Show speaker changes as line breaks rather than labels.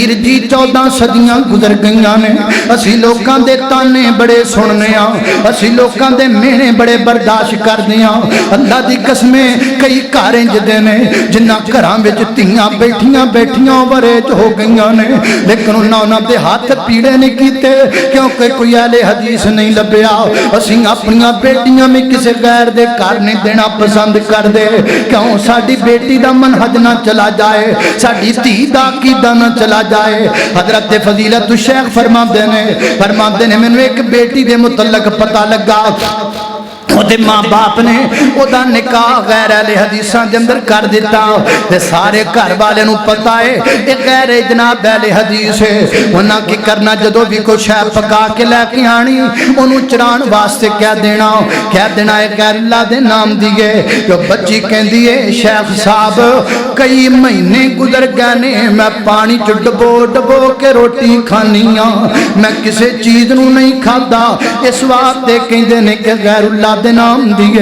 वीर जी 14 सदियां गुजर गईयां ने, असी लोकां दे ताने बड़े सुनने आ, असी लोकां दे मेहने बड़े बर्दाश्त करदे आ। अल्लाह दी कसमें कई घर इंजदे ने जिन्हां घरां विच धीआं बैठियां बैठियां वरेज हो गईयां ने, लेकिन उन्हां दे हाथ पीड़े नहीं कीते क्योंकि कोई अहले हदीस नहीं लभ्या। असी अपनियां बेटियां भी किसी गैर दे घर नहीं देना पसंद करदे, क्यों साडी बेटी दा मनहज ना चला जाए, साडी धी दा अकीदा ना चला जाए। हजरत फजीलत शेख फरमाते ने मैनू एक बेटी दे मुतल्लक पता लगा, ओदे माँ बाप ने ओदा निकाह गैर अहले हदीसां दे अंदर कर दिता ते सारे घर वाले नू पता है ये गैर जनाब अहले हदीस है। उन्हां की करना, जदों भी कोई शै पका के लैके आनी ओनू चढ़ाण वास्ते कह देना है गैर अल्लाह दे नाम दी है। जो बच्ची कहंदी है शेख साहब कई महीने गुजर गए ने, मैं पानी च डबो डबो के रोटी खानी आ, मैं किसी चीज नू नहीं खाता, इस वास्ते कहंदे ने कि गैर अल्लाह नाम दिए।